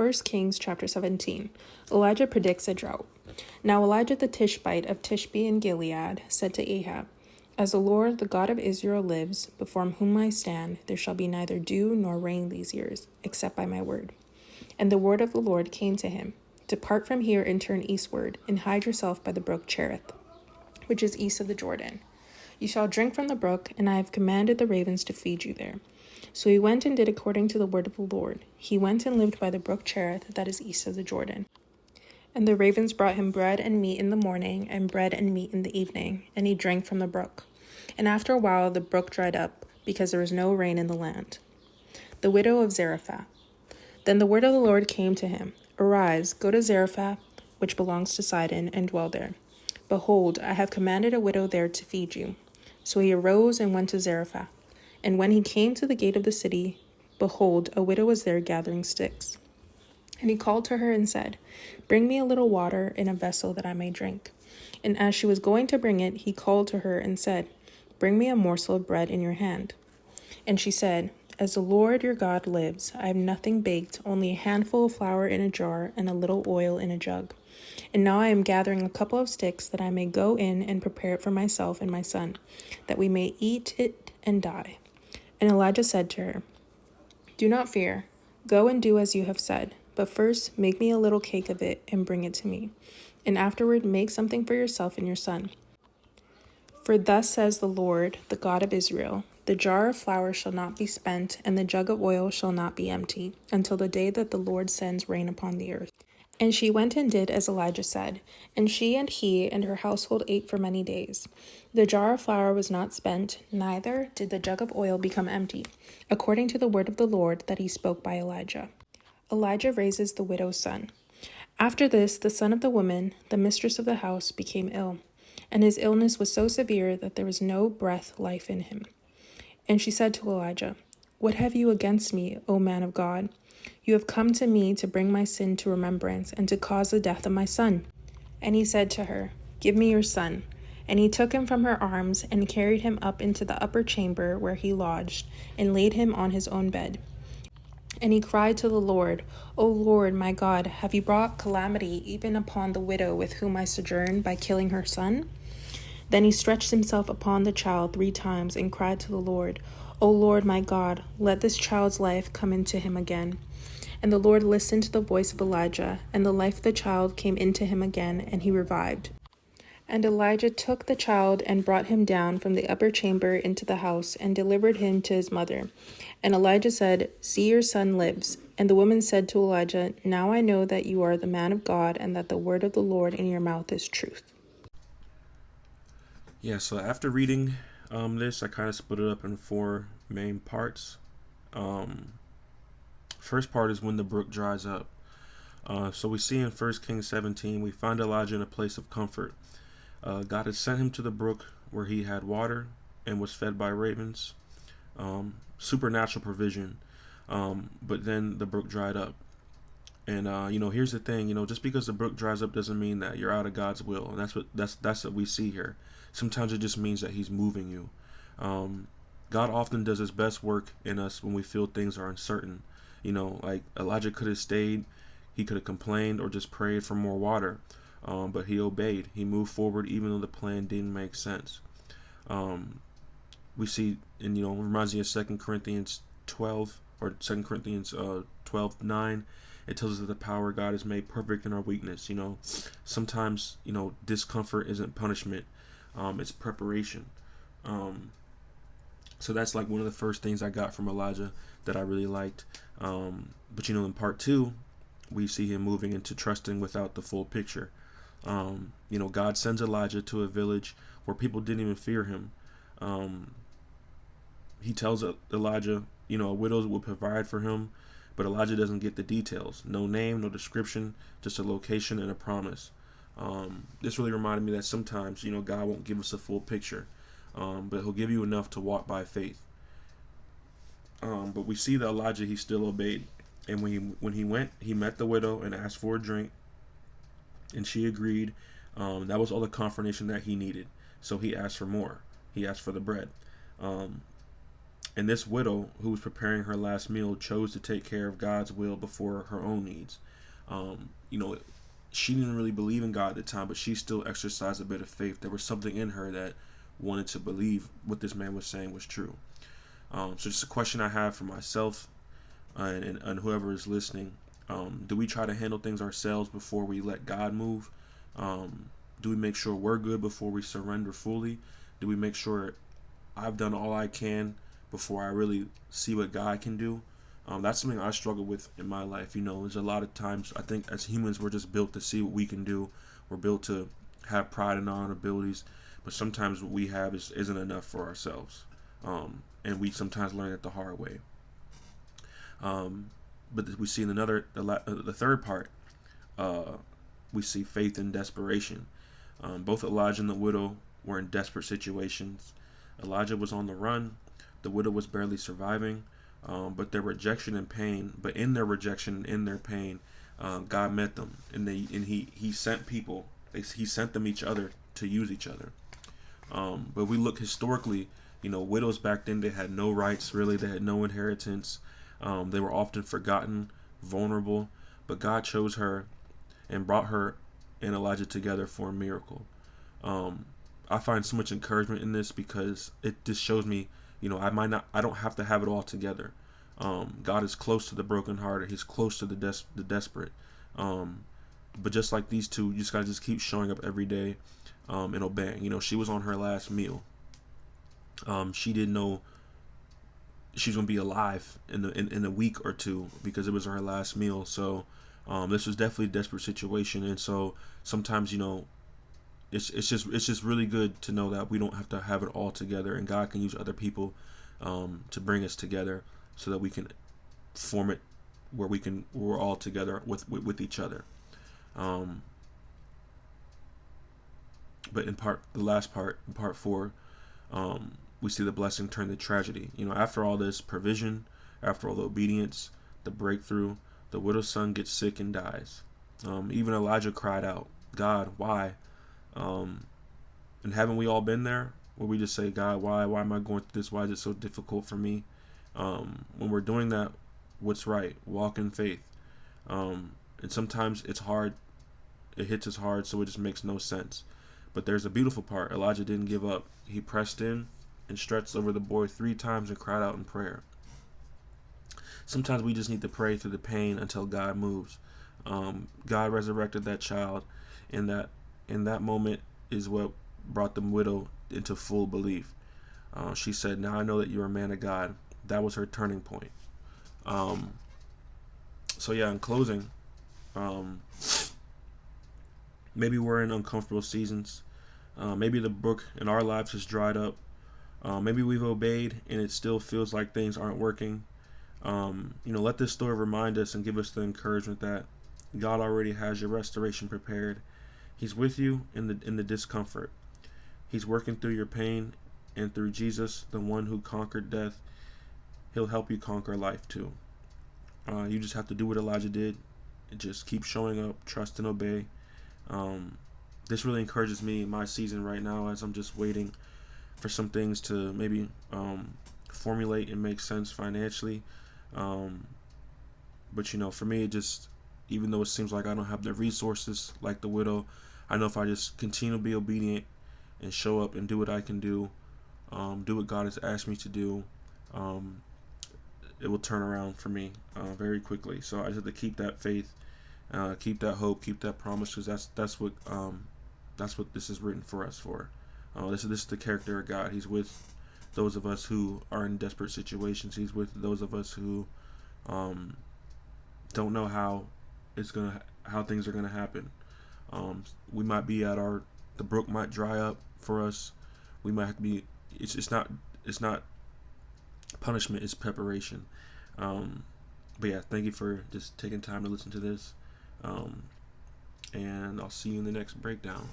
1 Kings chapter 17. Elijah predicts a drought. Now Elijah the Tishbite of Tishbe in Gilead said to Ahab, "As the Lord, the God of Israel lives, before whom I stand, there shall be neither dew nor rain these years, except by my word." And the word of the Lord came to him, "Depart from here and turn eastward, and hide yourself by the brook Cherith, which is east of the Jordan. You shall drink from the brook, and I have commanded the ravens to feed you there." So he went and did according to the word of the Lord. He went and lived by the brook Cherith, that is east of the Jordan. And the ravens brought him bread and meat in the morning, and bread and meat in the evening, and he drank from the brook. And after a while the brook dried up, because there was no rain in the land. The widow of Zarephath. Then the word of the Lord came to him, "Arise, go to Zarephath, which belongs to Sidon, and dwell there. Behold, I have commanded a widow there to feed you." So he arose and went to Zarephath. And when he came to the gate of the city, behold, a widow was there gathering sticks. And he called to her and said, "Bring me a little water in a vessel that I may drink." And as she was going to bring it, he called to her and said, "Bring me a morsel of bread in your hand." And she said, "As the Lord your God lives, I have nothing baked, only a handful of flour in a jar and a little oil in a jug. And now I am gathering a couple of sticks that I may go in and prepare it for myself and my son, that we may eat it and die." And Elijah said to her, "Do not fear. Go and do as you have said. But first make me a little cake of it and bring it to me. And afterward make something for yourself and your son. For thus says the Lord, the God of Israel, the jar of flour shall not be spent, and the jug of oil shall not be empty, until the day that the Lord sends rain upon the earth." And she went and did as Elijah said, and she and he and her household ate for many days. The jar of flour was not spent, neither did the jug of oil become empty, according to the word of the Lord that he spoke by Elijah. Elijah raises the widow's son. After this, the son of the woman, the mistress of the house, became ill, and his illness was so severe that there was no life in him. And she said to Elijah, "What have you against me, O man of God? You have come to me to bring my sin to remembrance and to cause the death of my son." And he said to her, "Give me your son." And he took him from her arms and carried him up into the upper chamber where he lodged, and laid him on his own bed. And he cried to the Lord, "O Lord, my God, have you brought calamity even upon the widow with whom I sojourn by killing her son?" Then he stretched himself upon the child 3 times and cried to the Lord, "O Lord, my God, let this child's life come into him again." And the Lord listened to the voice of Elijah, and the life of the child came into him again, and he revived. And Elijah took the child and brought him down from the upper chamber into the house, and delivered him to his mother. And Elijah said, "See, your son lives." And the woman said to Elijah, "Now I know that you are the man of God, and that the word of the Lord in your mouth is truth." Yeah, so after reading this, I kind of split it up in 4 main parts. Um, First part is when the brook dries up. So we see in 1 Kings 17, we find Elijah in a place of comfort. God had sent him to the brook where he had water and was fed by ravens. Supernatural provision. But then the brook dried up. And here's the thing. Just because the brook dries up doesn't mean that you're out of God's will. And that's what we see here. Sometimes it just means that He's moving you. God often does His best work in us when we feel things are uncertain. Like Elijah could have stayed, he could have complained, or just prayed for more water. But he obeyed. He moved forward even though the plan didn't make sense. We see, and reminds me of 2 Corinthians 12 or 2 Corinthians 12:9. It tells us that the power of God is made perfect in our weakness. Sometimes discomfort isn't punishment; it's preparation. So that's like one of the first things I got from Elijah that I really liked. But in part 2, we see him moving into trusting without the full picture. God sends Elijah to a village where people didn't even fear him. He tells Elijah, a widow will provide for him, but Elijah doesn't get the details. No name, no description, just a location and a promise. This really reminded me that sometimes, God won't give us a full picture, but He'll give you enough to walk by faith. But we see that Elijah, he still obeyed. And when he went, he met the widow and asked for a drink, and she agreed. That was all the confirmation that he needed. So he asked for more. He asked for the bread. And this widow, who was preparing her last meal, chose to take care of God's will before her own needs. You know, she didn't really believe in God at the time, but she still exercised a bit of faith. There was something in her that wanted to believe what this man was saying was true. So just a question I have for myself and whoever is listening. Do we try to handle things ourselves before we let God move? Do we make sure we're good before we surrender fully? Do we make sure I've done all I can before I really see what God can do? That's something I struggle with in my life. You know, there's a lot of times I think as humans we're just built to see what we can do. We're built to have pride in our own abilities, but sometimes what we have isn't enough for ourselves, and we sometimes learn it the hard way. But we see in the third part, we see faith and desperation. Both Elijah and the widow were in desperate situations. Elijah was on the run. The widow was barely surviving. But their rejection and pain, but in their rejection, in their pain, God met them, and he sent people. He sent them each other to use each other. But we look historically, you know, widows back then, they had no rights really. They had no inheritance. They were often forgotten, vulnerable. But God chose her and brought her and Elijah together for a miracle. I find so much encouragement in this because it just shows me, you know, I don't have to have it all together. God is close to the brokenhearted. He's close to the desperate. But just like these two, you just gotta just keep showing up every day, and obeying. You know, she was on her last meal. She didn't know she was gonna be alive in a week or two because it was her last meal. So this was definitely a desperate situation. And so sometimes, you know, it's just really good to know that we don't have to have it all together, and God can use other people to bring us together so that we can form it where we're all together with each other. But the last part, in part 4, we see the blessing turn to tragedy. You know, after all this provision, after all the obedience, the breakthrough, the widow's son gets sick and dies. Even Elijah cried out, "God, why?" And haven't we all been there where we just say, "God, why am I going through this? Why is it so difficult for me?" When we're doing that, what's right? Walk in faith. And sometimes it's hard. It hits us hard, so it just makes no sense. But there's a beautiful part. Elijah didn't give up. He pressed in and stretched over the boy 3 times and cried out in prayer. Sometimes we just need to pray through the pain until God moves. God resurrected that child, and that moment is what brought the widow into full belief. She said, "Now I know that you're a man of God." That was her turning point. So yeah, in closing, maybe we're in uncomfortable seasons. Maybe the brook in our lives has dried up. Maybe we've obeyed and it still feels like things aren't working. You know, let this story remind us and give us the encouragement that God already has your restoration prepared. He's with you in the discomfort. He's working through your pain, and through Jesus, the one who conquered death, he'll help you conquer life too. You just have to do what Elijah did and just keep showing up, trust and obey. This really encourages me in my season right now as I'm just waiting for some things to maybe formulate and make sense financially. But you know, for me, it just, even though it seems like I don't have the resources like the widow, I know if I just continue to be obedient and show up and do what I can do what God has asked me to do, it will turn around for me very quickly. So I just have to keep that faith, keep that hope, keep that promise, because that's what this is written for us for. This is the character of God. He's with those of us who are in desperate situations. He's with those of us who don't know how things are gonna happen. We might be the brook might dry up for us. We might have to be. It's not punishment. It's preparation. But yeah, thank you for just taking time to listen to this. And I'll see you in the next breakdown.